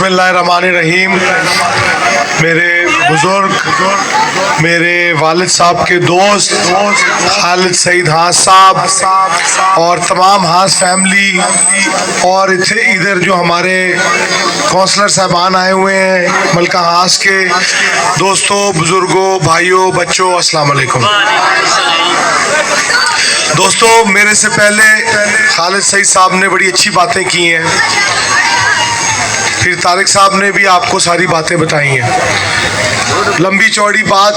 बिस्मिल्लाहिर्रहमानिर्रहीम। मेरे बुज़ुर्ग, मेरे वालिद साहब के दोस्त खालिद सईद हास साहब और तमाम हास फैमिली और इधर जो हमारे काउंसलर साहबान आए हुए हैं मलका हास के, दोस्तों, बुज़ुर्गों, भाइयों, बच्चों, अस्सलाम वालेकुम। दोस्तों, मेरे से पहले खालिद सईद साहब ने बड़ी अच्छी बातें की हैं, फिर तारिक साहब ने भी आपको सारी बातें बताई हैं। लंबी चौड़ी बात,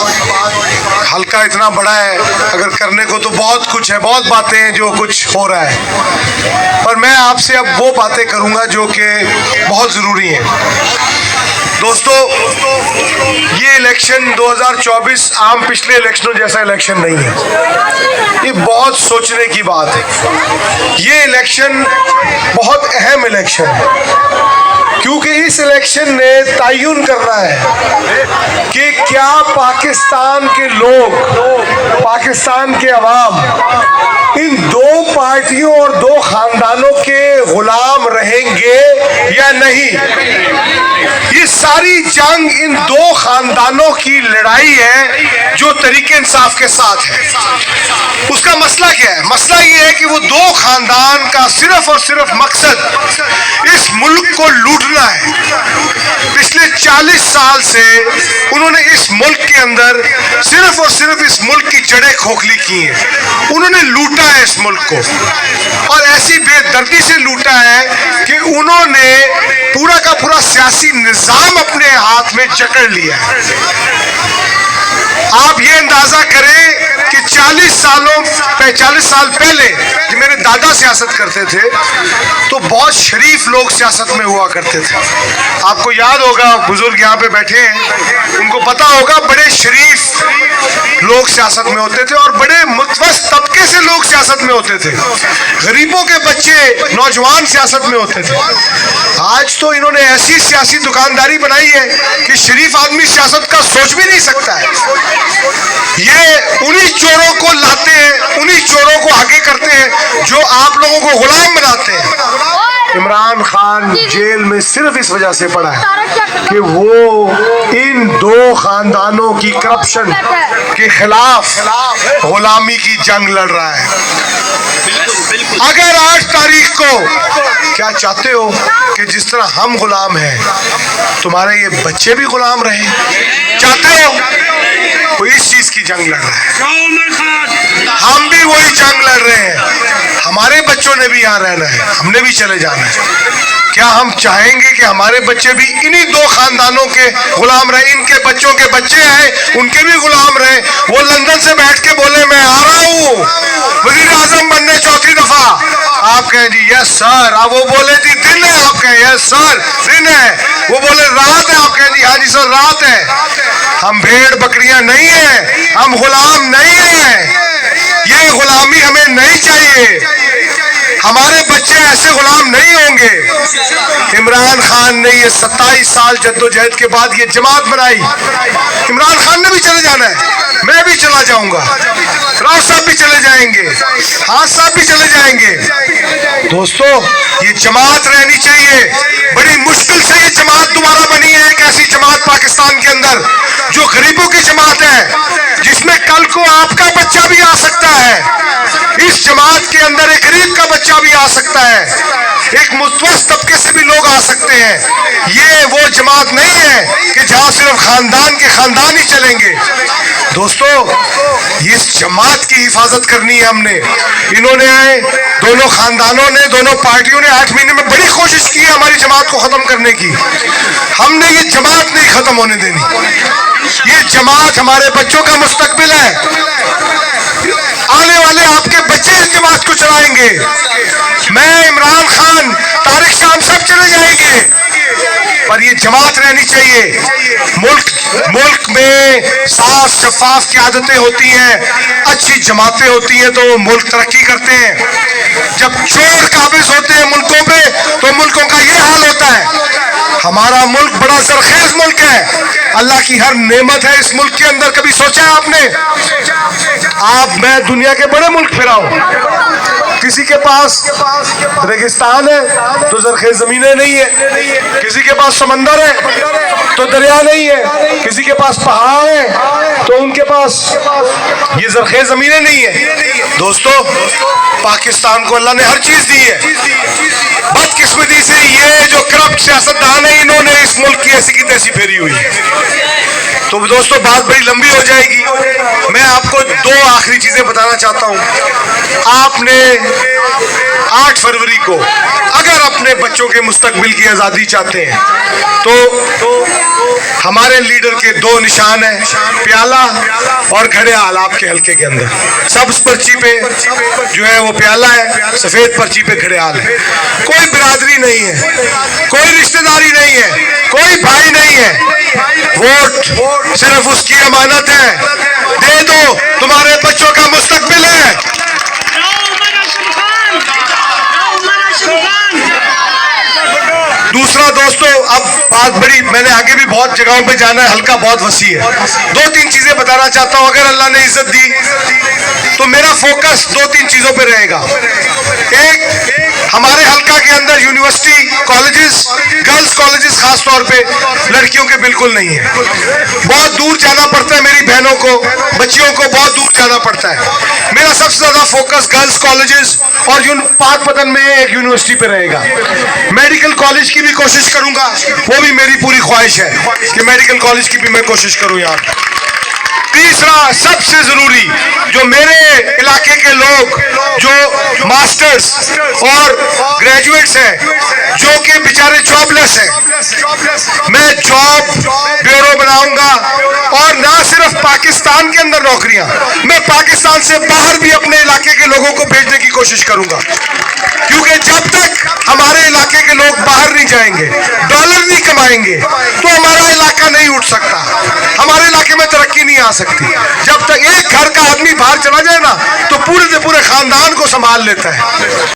हल्का इतना बड़ा है, अगर करने को तो बहुत कुछ है, बहुत बातें हैं जो कुछ हो रहा है, पर मैं आपसे अब वो बातें करूंगा जो कि बहुत ज़रूरी हैं। दोस्तों, ये इलेक्शन 2024 आम पिछले इलेक्शनों जैसा इलेक्शन नहीं है। ये बहुत सोचने की बात है। ये इलेक्शन बहुत अहम इलेक्शन है, क्योंकि इस इलेक्शन ने तयन करना है कि क्या पाकिस्तान के लोग, पाकिस्तान के अवाम इन दो पार्टियों और दो खानदानों के गुलाम रहेंगे या नहीं। ये सारी जंग इन दो खानदानों की लड़ाई है जो तरीके इंसाफ के साथ है। उसका मसला क्या है? मसला ये है कि वो दो खानदान का सिर्फ और सिर्फ मकसद इस मुल्क को लूटना है। पिछले 40 साल से उन्होंने इस मुल्क के अंदर सिर्फ और सिर्फ इस मुल्क की जड़ें खोखली की हैं। उन्होंने लूटा है इस मुल्क को, और ऐसी बेदर्दी से लूटा है कि उन्होंने पूरा का पूरा सियासी निजाम अपने हाथ में जकड़ लिया है। आप ये अंदाजा करें कि 40 साल पहले जब मेरे दादा सियासत करते थे तो बहुत शरीफ लोग सियासत में हुआ करते थे। आपको याद होगा, बुजुर्ग यहाँ पे बैठे हैं, उनको पता होगा, बड़े शरीफ लोग सियासत में होते थे और बड़े मुतवस्त तबके से लोग सियासत में होते थे। गरीबों के बच्चे, नौजवान सियासत में होते थे। आज तो इन्होंने ऐसी सियासी दुकानदारी बनाई है कि शरीफ आदमी सियासत का सोच भी नहीं सकता है। ये उन्हीं चोरों को लाते हैं, उन्हीं चोरों को आगे करते हैं जो आप लोगों को गुलाम बनाते हैं। इमरान खान जेल में सिर्फ इस वजह से पड़ा है कि वो इन दो खानदानों की करप्शन के खिलाफ गुलामी की जंग लड़ रहा है। अगर 8 तारीख को क्या चाहते हो कि जिस तरह हम गुलाम हैं तुम्हारे ये बच्चे भी गुलाम रहे? चाहते हो? वो इस चीज की जंग लड़ रहा है, हम भी वही जंग लड़ रहे हैं। हमारे बच्चों ने भी यहाँ रहना है, हमने भी चले जाना है। क्या हम चाहेंगे कि हमारे बच्चे भी इन्हीं दो खानदानों के गुलाम रहे? इनके बच्चों के बच्चे हैं, उनके भी गुलाम रहे। वो लंदन से बैठ के बोले मैं आ रहा हूँ वजीर आजम बनने 4थी दफा, आप कहें जी यस सर। अब वो बोले जी दिन है, आप कहें यस सर दिन है। वो बोले रात है, आप कहें जी हाँ जी सर रात है। हम भेड़ बकरियां नहीं है, हम गुलाम नहीं है। ये गुलामी हमें नहीं चाहिए, हमारे बच्चे ऐसे गुलाम नहीं होंगे। इमरान खान ने ये 27 साल जद्दोजहद के बाद ये जमात बनाई। इमरान खान ने भी चले जाना है, मैं भी चला जाऊंगा, राव साहब भी चले जाएंगे, हाथ साहब भी चले जाएंगे। दोस्तों, ये जमात रहनी चाहिए। बड़ी मुश्किल से ये जमात दोबारा बनी है, एक ऐसी जमात पाकिस्तान के अंदर जो गरीबों की जमात है, जिसमें कल को आपका बच्चा भी आ सकता है। इस जमात के अंदर एक गरीब का बच्चा भी आ सकता है, एक मुतवस्त तबके से भी लोग आ सकते हैं। ये वो जमात नहीं है कि जहां सिर्फ खानदान के खानदान ही चलेंगे। दोस्तों, इस जमात की हिफाजत करनी है हमने। इन्होंने, दोनों खानदानों ने, दोनों पार्टियों ने 8 महीने में बड़ी कोशिश की है हमारी जमात को खत्म करने की। हमने ये जमात नहीं खत्म होने देनी। ये जमात हमारे बच्चों का मुस्तकबिल है। आने वाले आपके बच्चे इस जमात को चलाएंगे। मैं, इमरान खान, तारिक साहब सब चले जाएंगे, पर ये जमात रहनी चाहिए। मुल्क में साफ शफाफ की आदतें होती हैं, अच्छी जमातें होती हैं तो मुल्क तरक्की करते हैं। जब चोर काबिज होते हैं मुल्कों पे तो मुल्कों का ये हाल होता है। हमारा मुल्क बड़ा सरखेज मुल्क है, अल्लाह की हर नेमत है इस मुल्क के अंदर। कभी सोचा है आपने? मैं दुनिया के बड़े मुल्क फिरा हूं, किसी के पास रेगिस्तान है तो जरखेज जमीनें नहीं है, किसी के पास समंदर है तो दरिया नहीं है, किसी के पास पहाड़ है तो उनके पास ये जरखेज जमीनें नहीं है। दोस्तों, पाकिस्तान को अल्लाह ने हर चीज दी है। बदकिस्मती से ये जो करप्ट सियासतदान है, इन्होंने इस मुल्क की ऐसी की तैसी फेरी हुई है। तो दोस्तों, बात बड़ी लंबी हो जाएगी। मैं आपको दो आखिरी चीजें बताना चाहता हूं। आपने 8 फरवरी को अगर अपने बच्चों के मुस्तकबिल की आजादी चाहते हैं तो हमारे लीडर के 2 निशान हैं, प्याला और घड़ियाल आपके हल्के के अंदर। सब्ज पर्ची पे जो है वो प्याला है, सफेद पर्ची पे घड़ियाल है। कोई बिरादरी नहीं है, कोई रिश्तेदारी नहीं है, कोई भाई नहीं है। वोट सिर्फ उसकी अमानत है। दे दो, तुम्हारे बच्चों का मुस्तकबिल है। दूसरा दोस्तों, अब बात बड़ी, मैंने आगे भी बहुत जगहों पे जाना है, हल्का बहुत वसी है। 2-3 चीजें बताना चाहता हूं। अगर अल्लाह ने इज्जत दी तो मेरा फोकस 2-3 चीजों पे रहेगा। एक, हमारे हल्का के अंदर यूनिवर्सिटी कॉलेजेस, गर्ल्स कॉलेजेस खास तौर पे लड़कियों के बिल्कुल नहीं है। बहुत दूर जाना पड़ता है, मेरी बहनों को, बच्चियों को बहुत दूर जाना पड़ता है। मेरा सबसे ज्यादा फोकस गर्ल्स कॉलेजेस और पाकपतन में एक यूनिवर्सिटी पे रहेगा। मेडिकल कॉलेज की भी कोशिश करूंगा, वो भी मेरी पूरी ख्वाहिश है कि मेडिकल कॉलेज की भी मैं कोशिश करूं यहाँ। तीसरा, सबसे जरूरी, जो मेरे इलाके के लोग जो मास्टर्स और ग्रेजुएट्स हैं, जो कि बेचारे जॉबलेस हैं, मैं जॉब ब्यूरो बनाऊंगा। और ना सिर्फ पाकिस्तान के अंदर नौकरियां, मैं पाकिस्तान से बाहर भी अपने इलाके के लोगों को भेजने की कोशिश करूंगा। क्योंकि जब तक हमारे इलाके के लोग बाहर नहीं जाएंगे, डॉलर नहीं कमाएंगे, तो हमारा इलाका नहीं उठ सकता, हमारे इलाके में तरक्की नहीं आ सकती। जब तक एक घर का आदमी बाहर चला जाए ना, तो पूरे खानदान को संभाल लेता है।